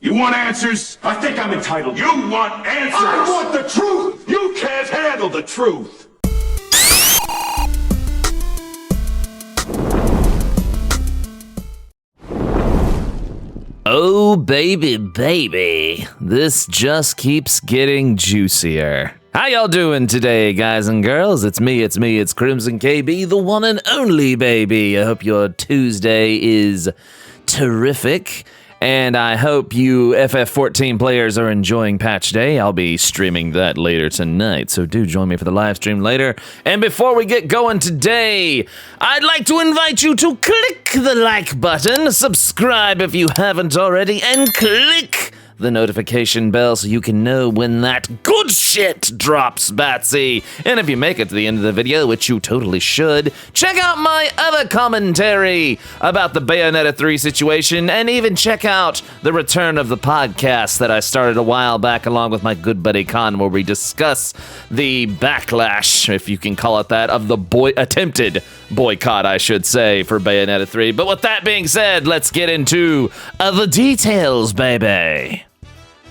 You want answers? I think I'm entitled. You want answers? I want the truth! You can't handle the truth! Oh, baby, this just keeps getting juicier. How y'all doing today, guys and girls? It's Krimson KB, the one and only baby. I hope your Tuesday is terrific, and I hope you FF14 players are enjoying Patch Day. I'll be streaming that later tonight, so do join me for the live stream later. And before we get going today, I'd like to invite you to click the like button, subscribe if you haven't already, and click the notification bell so you can know when that good shit drops, Batsy. And if you make it to the end of the video, which you totally should, check out my other commentary about the Bayonetta 3 situation, and even check out the return of the podcast that I started a while back along with my good buddy Khan, where we discuss the backlash, if you can call it that, of the attempted boycott, I should say, for Bayonetta 3. But with that being said, let's get into the details, baby.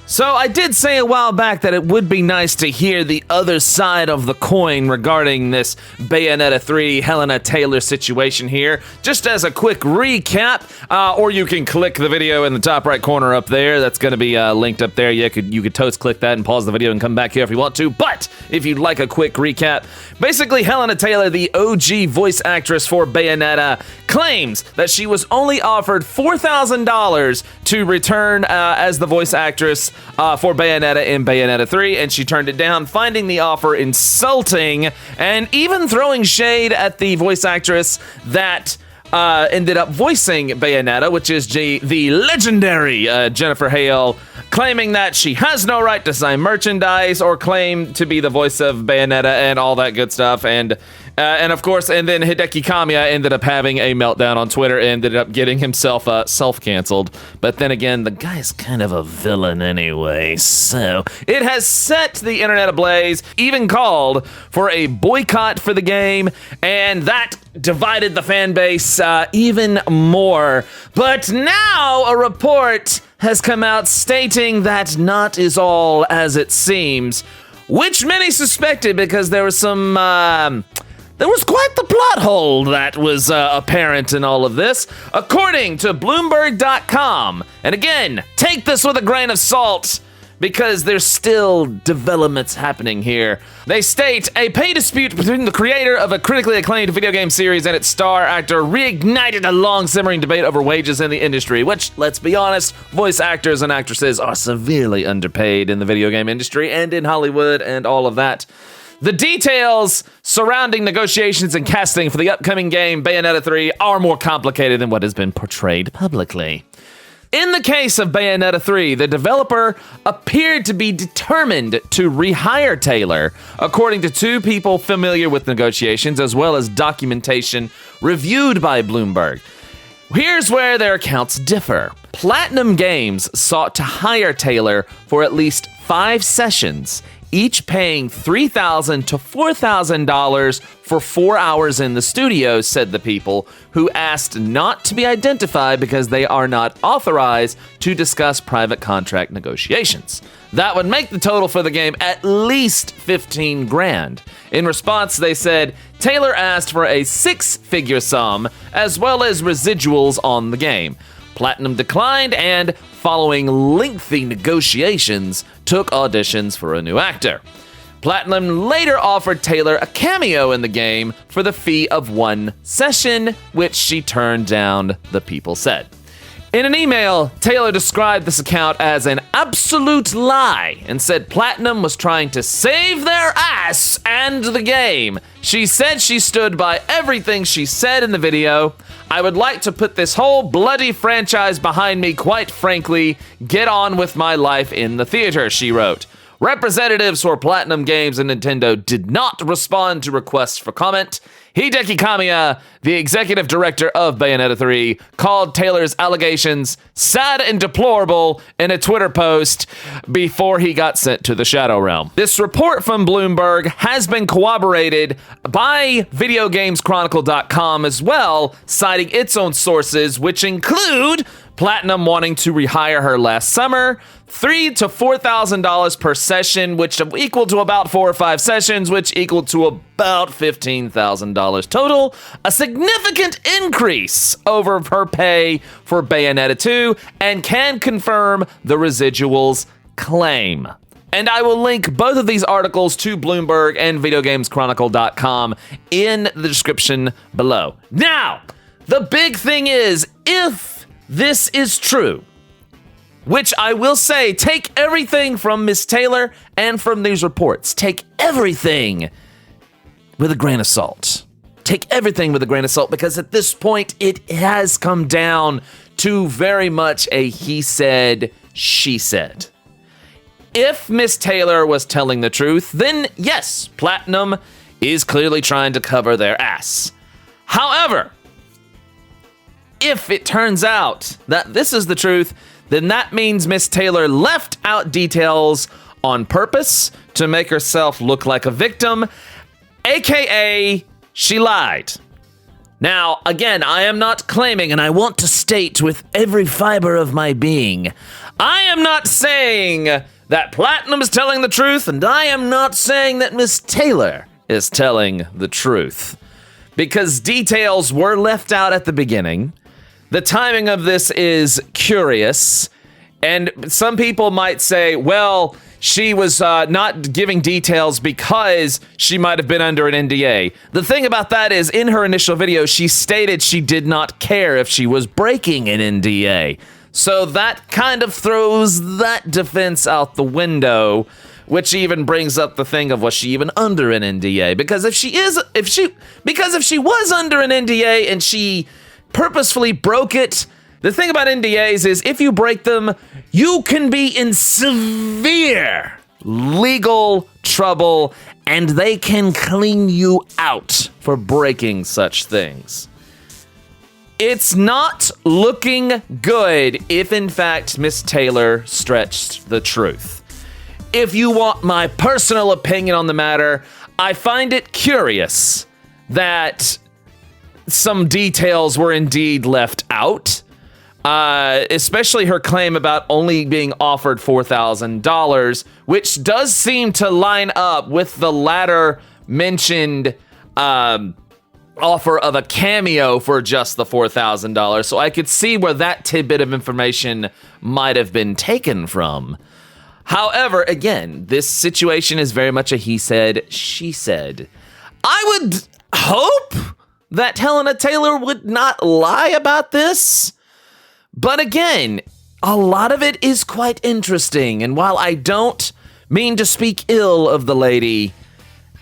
So I did say a while back that it would be nice to hear the other side of the coin regarding this Bayonetta 3 Hellena Taylor situation here. Just as a quick recap, or you can click the video in the top right corner up there. That's going to be linked up there. You could totes click that and pause the video and come back here if you want to. But if you'd like a quick recap, basically Hellena Taylor, the OG voice actress for Bayonetta, claims that she was only offered $4,000 to return as the voice actress for Bayonetta in Bayonetta 3, and she turned it down, finding the offer insulting and even throwing shade at the voice actress that ended up voicing Bayonetta, which is the legendary Jennifer Hale, claiming that she has no right to sign merchandise or claim to be the voice of Bayonetta and all that good stuff. And of course, and then Hideki Kamiya ended up having a meltdown on Twitter and ended up getting himself self-canceled. But then again, the guy's kind of a villain anyway, so it has set the internet ablaze, even called for a boycott for the game, and that divided the fan base even more. But now a report has come out stating that not is all as it seems, which many suspected because there was some there was quite the plot hole that was apparent in all of this. According to Bloomberg.com, and again, take this with a grain of salt, because there's still developments happening here. They state, a pay dispute between the creator of a critically acclaimed video game series and its star actor reignited a long-simmering debate over wages in the industry, which, let's be honest, voice actors and actresses are severely underpaid in the video game industry and in Hollywood and all of that. The details surrounding negotiations and casting for the upcoming game Bayonetta 3 are more complicated than what has been portrayed publicly. In the case of Bayonetta 3, the developer appeared to be determined to rehire Taylor, according to two people familiar with negotiations, as well as documentation reviewed by Bloomberg. Here's where their accounts differ. Platinum Games sought to hire Taylor for at least 5 sessions, each paying $3,000 to $4,000 for 4 hours in the studio, said the people, who asked not to be identified because they are not authorized to discuss private contract negotiations. That would make the total for the game at least $15,000. In response, they said Taylor asked for a 6-figure sum as well as residuals on the game. Platinum declined and, following lengthy negotiations, took auditions for a new actor. Platinum later offered Taylor a cameo in the game for the fee of 1 session, which she turned down, the people said. In an email, Taylor described this account as an absolute lie and said Platinum was trying to save their ass and the game. She said she stood by everything she said in the video. I would like to put this whole bloody franchise behind me, quite frankly. Get on with my life in the theater, she wrote. Representatives for Platinum Games and Nintendo did not respond to requests for comment. Hideki Kamiya, the executive director of Bayonetta 3, called Taylor's allegations sad and deplorable in a Twitter post before he got sent to the Shadow Realm. This report from Bloomberg has been corroborated by VideoGamesChronicle.com as well, citing its own sources, which include Platinum wanting to rehire her last summer, $3,000 to $4,000 per session, which equal to about 4 or 5 sessions, which equal to about $15,000 total, a significant increase over her pay for Bayonetta 2, and can confirm the residuals claim. And I will link both of these articles to Bloomberg and VideoGamesChronicle.com in the description below. Now, the big thing is, if this is true, which I will say, take everything from Miss Taylor and from these reports. Take everything with a grain of salt. Take everything with a grain of salt, because at this point, it has come down to very much a he said, she said. If Miss Taylor was telling the truth, then yes, Platinum is clearly trying to cover their ass. However, if it turns out that this is the truth, then that means Miss Taylor left out details on purpose to make herself look like a victim, aka she lied. Now, again, I am not claiming, and I want to state with every fiber of my being, I am not saying that Platinum is telling the truth, and I am not saying that Miss Taylor is telling the truth, because details were left out at the beginning. The timing of this is curious, and some people might say, well, she was not giving details because she might have been under an NDA. The thing about that is, in her initial video, she stated she did not care if she was breaking an NDA. So that kind of throws that defense out the window, which even brings up the thing of, was she even under an NDA? Because if she was under an NDA and she purposefully broke it, the thing about NDAs is if you break them, you can be in severe legal trouble, and they can clean you out for breaking such things. It's not looking good if, in fact, Miss Taylor stretched the truth. If you want my personal opinion on the matter, I find it curious that some details were indeed left out, especially her claim about only being offered $4,000, which does seem to line up with the latter mentioned offer of a cameo for just the $4,000. So I could see where that tidbit of information might have been taken from. However, again, this situation is very much a he said, she said. I would hope that Hellena Taylor would not lie about this. But again, a lot of it is quite interesting. And while I don't mean to speak ill of the lady,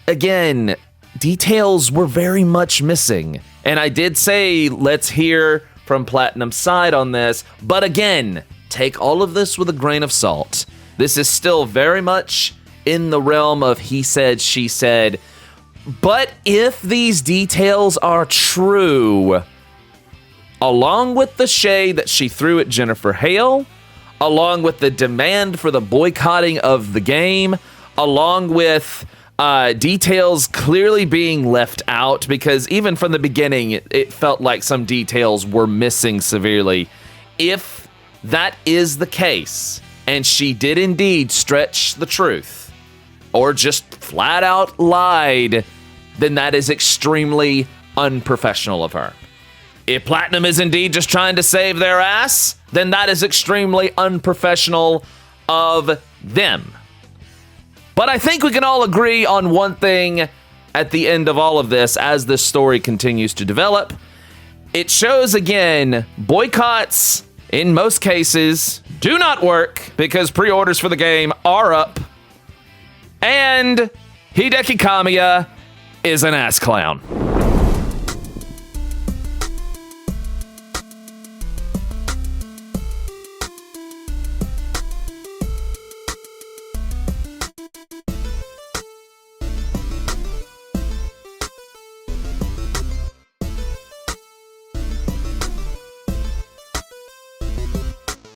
again, details were very much missing. And I did say, let's hear from Platinum's side on this. But again, take all of this with a grain of salt. This is still very much in the realm of he said, she said. But if these details are true, along with the shade that she threw at Jennifer Hale, along with the demand for the boycotting of the game, along with details clearly being left out, because even from the beginning, it felt like some details were missing severely. If that is the case, and she did indeed stretch the truth, or just flat out lied, then that is extremely unprofessional of her. If Platinum is indeed just trying to save their ass, then that is extremely unprofessional of them. But I think we can all agree on one thing at the end of all of this as this story continues to develop. It shows again, boycotts in most cases do not work because pre-orders for the game are up. And Hideki Kamiya is an ass clown.